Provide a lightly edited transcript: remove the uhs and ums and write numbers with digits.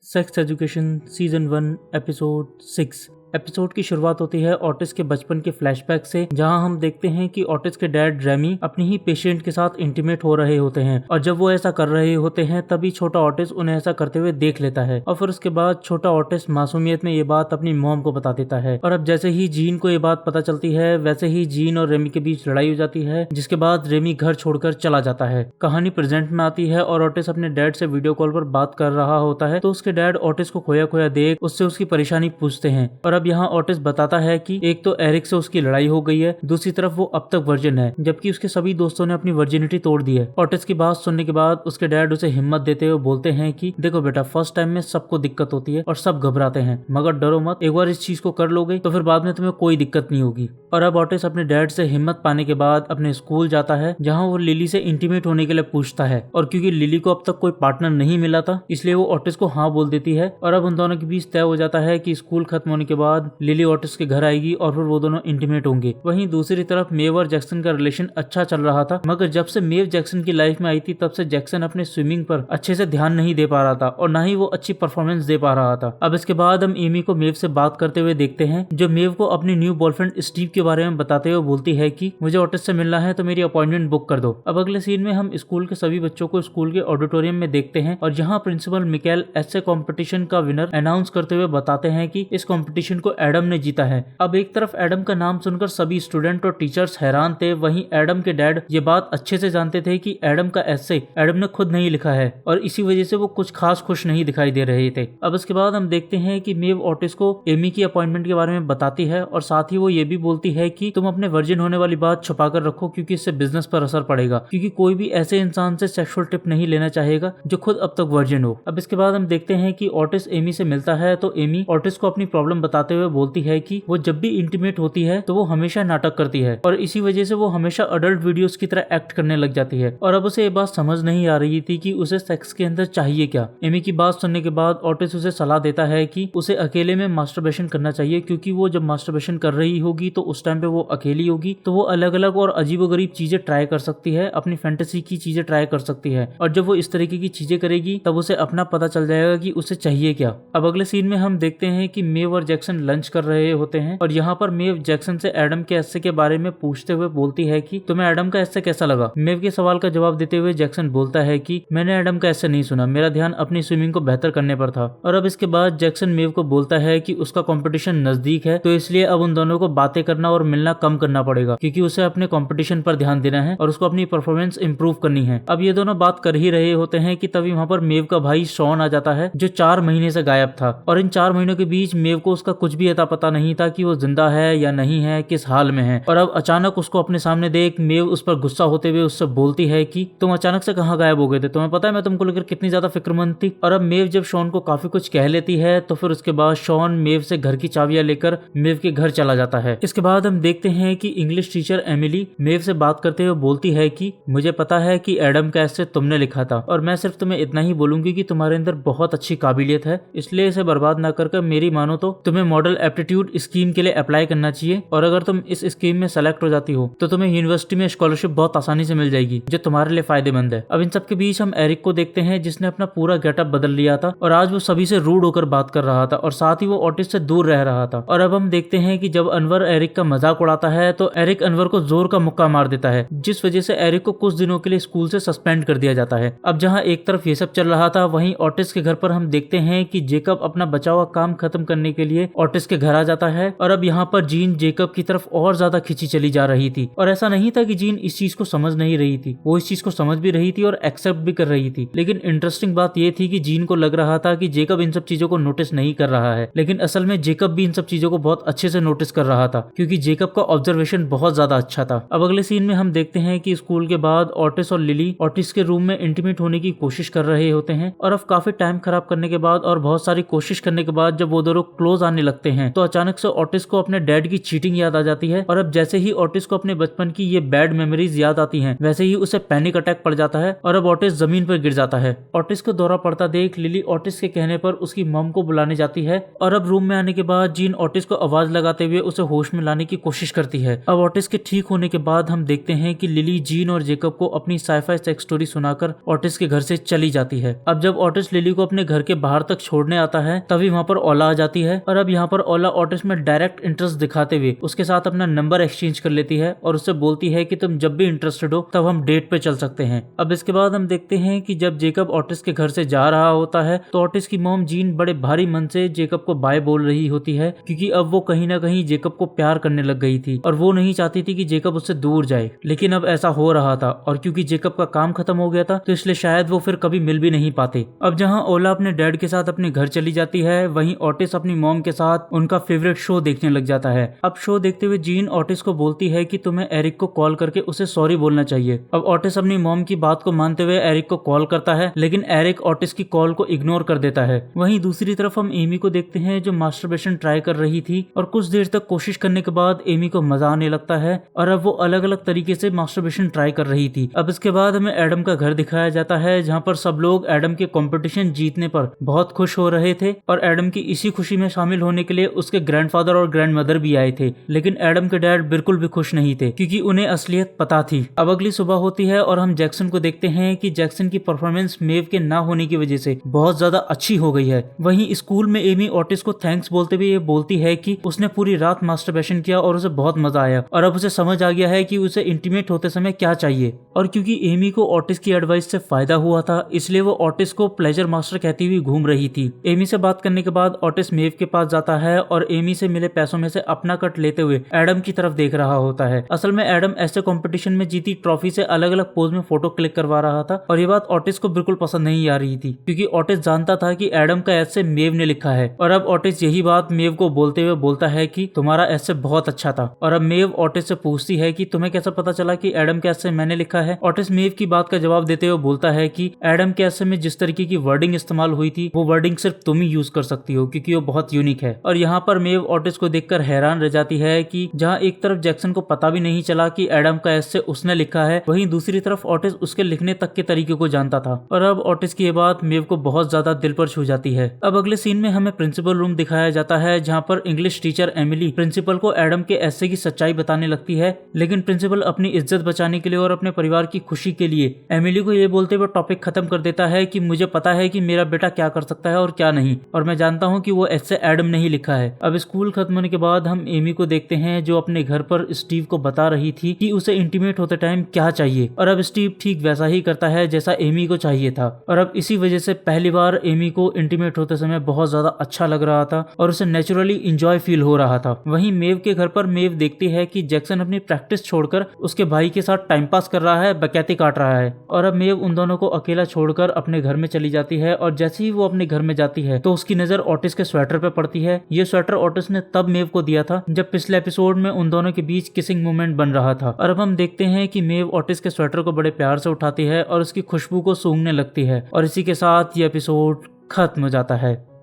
Sex education season 1 episode 6। Episode की शुरुआत होती है ऑटिस के बचपन के फ्लैशबैक से, जहां हम देखते हैं कि ऑटिस के डैड रेमी अपनी ही पेशेंट के साथ इंटीमेट हो रहे होते हैं और जब वो ऐसा कर रहे होते हैं तभी छोटा ऑटिस उन्हें ऐसा करते हुए देख लेता है और फिर उसके बाद छोटा ऑटिस मासूमियत में ये बात अपनी मॉम को बता देता है। और अब जैसे ही जीन को ये बात पता चलती है वैसे ही जीन और रेमी के बीच लड़ाई हो जाती है, जिसके बाद रेमी घर छोड़कर चला जाता है। कहानी प्रेजेंट में आती है और ऑटिस अपने डैड से वीडियो कॉल पर बात कर रहा होता है तो उसके डैड ऑटिस को खोया खोया देख उससे उसकी परेशानी पूछते हैं। और अब यहाँ ऑटिस बताता है कि एक तो एरिक से उसकी लड़ाई हो गई है, दूसरी तरफ वो अब तक वर्जिन है जबकि उसके सभी दोस्तों ने अपनी वर्जिनिटी तोड़ दी है। ऑटिस की बात सुनने के बाद उसके डैड उसे हिम्मत देते हुए बोलते हैं कि देखो बेटा, फर्स्ट टाइम में सबको दिक्कत होती है और सब घबराते हैं, मगर डरो मत, एक बार इस चीज को कर लोगे तो फिर बाद में तुम्हें कोई दिक्कत नहीं होगी। और अब ऑटिस अपने डैड से हिम्मत पाने के बाद अपने स्कूल जाता है जहाँ वो लिली से इंटीमेट होने के लिए पूछता है और क्योंकि लिली को अब तक कोई पार्टनर नहीं मिला था इसलिए वो ऑटिस को हाँ बोल देती है। और अब उन दोनों के बीच तय हो जाता है कि स्कूल खत्म होने के बाद लिली ऑटिस के घर आएगी और फिर वो दोनों इंटीमेट होंगे। वहीं दूसरी तरफ मेव और जैक्सन का रिलेशन अच्छा चल रहा था, मगर जब से मेव जैक्सन की लाइफ में आई थी तब से जैक्सन अपने स्विमिंग पर अच्छे से ध्यान नहीं दे पा रहा था और ना ही वो अच्छी परफॉर्मेंस दे पा रहा था। अब इसके बाद हम एमी को मेव से बात करते हुए देखते हैं जो मेव को अपनी न्यू बॉयफ्रेंड स्टीव के बारे में बताते हुए बोलती है कि मुझे ऑटिस से मिलना है तो मेरी अपॉइंटमेंट बुक कर दो। अब अगले सीन में हम स्कूल के सभी बच्चों को स्कूल के ऑडिटोरियम में देखते हैं और यहाँ प्रिंसिपल मिकेल ऐसे कॉम्पिटिशन का विनर अनाउंस करते हुए बताते हैं कि इस कॉम्पिटिशन को एडम ने जीता है। अब एक तरफ एडम का नाम सुनकर सभी स्टूडेंट और टीचर्स हैरान थे, वहीं एडम के डैड ये बात अच्छे से जानते थे कि एडम का एस्से एडम ने खुद नहीं लिखा है और इसी वजह से वो कुछ खास खुश नहीं दिखाई दे रहे थे। अब इसके बाद हम देखते हैं कि मेव ऑटिस को एमी की अपॉइंटमेंट के बारे में बताती है और साथ ही वो ये भी बोलती है कि तुम अपने वर्जिन होने वाली बात छुपा कर रखो क्योंकि इससे बिजनेस पर असर पड़ेगा, क्योंकि कोई भी ऐसे इंसान से सेक्सुअल टिप नहीं लेना चाहेगा जो खुद अब तक वर्जिन हो। अब इसके बाद हम देखते हैं कि ऑटिस एमी से मिलता है तो एमी ऑटिस को अपनी प्रॉब्लम बताते हुए बोलती है कि वो जब भी इंटीमेट होती है तो वो हमेशा नाटक करती है और इसी वजह से वो हमेशा अडल्ट वीडियोस की तरह एक्ट करने लग जाती है। और अब उसे ये बात समझ नहीं आ रही थी कि उसे सेक्स के अंदर चाहिए क्या। एमी की बात सुनने के बाद ऑटिस उसे सलाह देता है कि उसे अकेले में मास्टरबेशन करना चाहिए, क्योंकि वो जब मास्टरबेशन कर रही होगी तो उस टाइम पे वो अकेली होगी तो वो अलग अलग और अजीबोगरीब चीजें ट्राई कर सकती है, अपनी फैंटेसी की चीजें ट्राई कर सकती है और जब वो इस तरीके की चीजें करेगी तब उसे अपना पता चल जाएगा कि उसे चाहिए क्या। अब अगले सीन में हम देखते हैं कि मेव और जैक्सन लंच कर रहे होते हैं और यहाँ पर मेव जैक्सन से एडम के एस्से के बारे में पूछते हुए बोलती है कि तुम्हें एडम का एस्से कैसा लगा। मेव के सवाल का जवाब देते हुए जैक्सन बोलता है कि मैंने एडम का एस्से नहीं सुना, मेरा ध्यान अपनी स्विमिंग को बेहतर करने पर था। और अब इसके बाद जैक्सन मेव को बोलता है कि उसका कंपटीशन नजदीक है तो इसलिए अब उन दोनों को बातें करना और मिलना कम करना पड़ेगा, क्योंकि उसे अपने कंपटीशन पर ध्यान देना है और उसको अपनी परफॉर्मेंस इंप्रूव करनी है। अब ये दोनों बात कर ही रहे होते हैं कि तभी वहाँ पर मेव का भाई शॉन आ जाता है जो 4 महीने से गायब था और इन 4 महीनों के बीच मेव को उसका कुछ भी अता पता नहीं था कि वो जिंदा है या नहीं है, किस हाल में है। और अब अचानक उसको अपने सामने देख मेव उस पर गुस्सा होते हुए उससे बोलती है कि तुम अचानक से कहाँ गायब हो गए थे, तुम्हें पता है मैं तुमको लेकर कितनी ज्यादा फिक्रमंद थी। और अब मेव जब शॉन को काफी कुछ कह लेती है तो फिर उसके बाद शॉन मेव से घर की चाबियां लेकर मेव के घर चला जाता है। इसके बाद हम देखते हैं कि इंग्लिश टीचर एमिली मेव से बात करते हुए बोलती है कि मुझे पता है कि एडम का एस्से तुमने लिखा था और मैं सिर्फ तुम्हें इतना ही बोलूंगी कि तुम्हारे अंदर बहुत अच्छी काबिलियत है, इसलिए इसे बर्बाद ना कर मेरी मानो तो तुम्हें मॉडल एप्टीट्यूड स्कीम के लिए अप्लाई करना चाहिए और अगर तुम इस स्कीम में सेलेक्ट हो जाती हो तो तुम्हें यूनिवर्सिटी में स्कॉलरशिप बहुत आसानी से मिल जाएगी जो तुम्हारे लिए फायदेमंद है। अब इन सब के बीच हम एरिक को देखते हैं जिसने अपना पूरा गेटअप बदल लिया था और आज वो सभी से रूड होकर बात कर रहा था और साथ ही वो ऑटिस से दूर रह रहा था। और अब हम देखते हैं कि जब अनवर एरिक का मजाक उड़ाता है तो एरिक अनवर को जोर का मुक्का मार देता है, जिस वजह से एरिक को कुछ दिनों के लिए स्कूल से सस्पेंड कर दिया जाता है। अब जहाँ एक तरफ ये सब चल रहा था वहीं ऑटिस के घर पर हम देखते हैं कि जेकब अपना बचा हुआ काम खत्म करने के लिए ऑटिस के घर आ जाता है और अब यहाँ पर जीन जेकब की तरफ और ज्यादा खींची चली जा रही थी। और ऐसा नहीं था कि जीन इस चीज को समझ नहीं रही थी, वो इस चीज को समझ भी रही थी और एक्सेप्ट भी कर रही थी। लेकिन इंटरेस्टिंग बात ये थी कि जीन को लग रहा था कि जेकब इन सब चीजों को नोटिस नहीं कर रहा है, लेकिन असल में जेकब भी इन सब चीजों को बहुत अच्छे से नोटिस कर रहा था क्योंकि जेकब का ऑब्जर्वेशन बहुत ज्यादा अच्छा था। अब अगले सीन में हम देखते हैं कि स्कूल के बाद ऑटिस और लिली ऑटिस के रूम में इंटीमेट होने की कोशिश कर रहे होते हैं और अब काफी टाइम खराब करने के बाद और बहुत सारी कोशिश करने के बाद जब वो दोनों क्लोज आने लगते लगते हैं तो अचानक से ऑटिस को अपने डैड की चीटिंग याद आ जाती है और अब जैसे ही ऑटिस को अपने बचपन की ये बैड मेमोरीज याद आती हैं वैसे ही उसे पैनिक अटैक पड़ जाता है और अब ऑटिस जमीन पर गिर जाता है। ऑटिस को दौरा पड़ता देख लिली ऑटिस के कहने पर उसकी मॉम को बुलाने जाती है और अब रूम में आने के बाद जीन ऑटिस को आवाज लगाते हुए उसे होश में लाने की कोशिश करती है। अब ऑटिस के ठीक होने के बाद हम देखते हैं कि लिली जीन और जेकब को अपनी साइफाई सेक्स स्टोरी सुनाकर ऑटिस के घर से चली जाती है। अब जब ऑटिस लिली को अपने घर के बाहर तक छोड़ने आता है तभी वहाँ पर ओला आ जाती है और अब यहाँ पर ओला ऑटिस में डायरेक्ट इंटरेस्ट दिखाते हुए उसके साथ अपना नंबर एक्सचेंज कर लेती है और उससे बोलती है कि तुम जब भी इंटरेस्टेड हो तब हम डेट पे चल सकते हैं। अब इसके बाद हम देखते हैं कि जब जेकब ऑटिस के घर से जा रहा होता है तो ऑटिस की मॉम जीन बड़े भारी मन से जेकब को बाय बोल रही होती है क्योंकि अब वो कहीं ना कहीं जेकब को प्यार करने लग गई थी और वो नहीं चाहती थी कि जेकब उससे दूर जाए, लेकिन अब ऐसा हो रहा था और क्योंकि जेकब का काम खत्म हो गया था तो इसलिए शायद वो फिर कभी मिल भी नहीं पाते। अब जहाँ ओला अपने डैड के साथ अपने घर चली जाती है वहीं ऑटिस अपनी मॉम के साथ उनका फेवरेट शो देखने लग जाता है। अब शो देखते हुए जीन ऑटिस को बोलती है कि तुम्हें एरिक को कॉल करके उसे सॉरी बोलना चाहिए। अब ऑटिस अपनी मॉम की बात को मानते हुए एरिक को कॉल करता है लेकिन एरिक ऑटिस की कॉल को इग्नोर कर देता है। वहीं दूसरी तरफ हम एमी को देखते हैं जो मास्टरबेशन ट्राई कर रही थी और कुछ देर तक कोशिश करने के बाद एमी को मजा आने लगता है और अब वो अलग अलग तरीके से मास्टरबेशन ट्राई कर रही थी। अब इसके बाद हमें एडम का घर दिखाया जाता है जहाँ पर सब लोग एडम के कंपटीशन जीतने पर बहुत खुश हो रहे थे और एडम की इसी खुशी में शामिल होने के लिए उसके ग्रैंडफादर और ग्रैंडमदर भी आए थे, लेकिन एडम के डैड बिल्कुल भी खुश नहीं थे क्योंकि उन्हें असलियत पता थी। अब अगली सुबह होती है और हम जैक्सन को देखते हैं कि जैक्सन की परफॉर्मेंस मेव के ना होने की वजह से बहुत ज्यादा अच्छी हो गई है। वहीं स्कूल में एमी ऑटिस को थैंक्स बोलते हुए ये बोलती है कि उसने पूरी रात मास्टरबेशन किया और उसे बहुत मजा आया और अब उसे समझ आ गया है कि उसे इंटीमेट होते समय क्या चाहिए। और क्योंकि एमी को ऑटिस की एडवाइस से फायदा हुआ था इसलिए वो ऑटिस को प्लेजर मास्टर कहती हुई घूम रही थी। एमी से बात करने के बाद ऑटिस मेव के पास जाता है और एमी से मिले पैसों में से अपना कट लेते हुए एडम की तरफ देख रहा होता है। असल में एडम ऐसे कंपटीशन में जीती ट्रॉफी से अलग अलग पोज में फोटो क्लिक करवा रहा था और ये बात ऑटिस को बिल्कुल पसंद नहीं आ रही थी क्योंकि ऑटिस जानता था कि एडम का ऐसे मेव ने लिखा है और अब ऑटिस यही बात मेव को बोलते हुए बोलता है कि तुम्हारा ऐसे बहुत अच्छा था। और अब मेव ऑटिस से पूछती है कि तुम्हें कैसे पता चला कि एडम के ऐसे मैंने लिखा है। ऑटिस मेव की बात का जवाब देते हुए बोलता है कि एडम के ऐसे में जिस तरीके की वर्डिंग इस्तेमाल हुई थी वो वर्डिंग सिर्फ तुम ही यूज कर सकती हो क्योंकि वो बहुत यूनिक है। और यहाँ पर मेव ऑटिस को देखकर हैरान रह जाती है कि जहाँ एक तरफ जैक्सन को पता भी नहीं चला कि एडम का ऐसे उसने लिखा है वहीं दूसरी तरफ ऑटिस उसके लिखने तक के तरीके को जानता था। और अब ऑटिस की ये बात मेव को बहुत ज्यादा दिल पर छू जाती है। अब अगले सीन में हमें प्रिंसिपल रूम दिखाया जाता है जहाँ पर इंग्लिश टीचर एमिली प्रिंसिपल को एडम के ऐसे की सच्चाई बताने लगती है, लेकिन प्रिंसिपल अपनी इज्जत बचाने के लिए और अपने परिवार की खुशी के लिए एमिली को ये बोलते हुए टॉपिक खत्म कर देता है कि मुझे पता है कि मेरा बेटा क्या कर सकता है और क्या नहीं, और मैं जानता हूँ कि वो ऐसे एडम नहीं लिखा है। अब स्कूल खत्म होने के बाद हम एमी को देखते हैं जो अपने घर पर स्टीव को बता रही थी कि उसे इंटीमेट होते टाइम क्या चाहिए और अब स्टीव ठीक वैसा ही करता है जैसा एमी को चाहिए था। और अब इसी वजह से पहली बार एमी को इंटीमेट होते समय बहुत ज्यादा अच्छा लग रहा था और उसे नेचुरली इंजॉय फील हो रहा था। वहीं मेव के घर पर मेव देखती है कि जैक्सन अपनी प्रैक्टिस छोड़कर उसके भाई के साथ टाइम पास कर रहा है, बकैती काट रहा है। और अब मेव उन दोनों को अकेला छोड़कर अपने घर में चली जाती है और जैसे ही वो अपने घर में जाती है तो उसकी नजर ऑटिस के स्वेटर पे पड़ती है। ये स्वेटर ऑटिस ने तब मेव को दिया था जब पिछले एपिसोड में उन दोनों के बीच किसिंग मोमेंट बन रहा था। और अब हम देखते हैं कि मेव ऑटिस के स्वेटर को बड़े प्यार से उठाती है और उसकी खुशबू को सूंघने लगती है और इसी के साथ ये एपिसोड खत्म हो जाता है।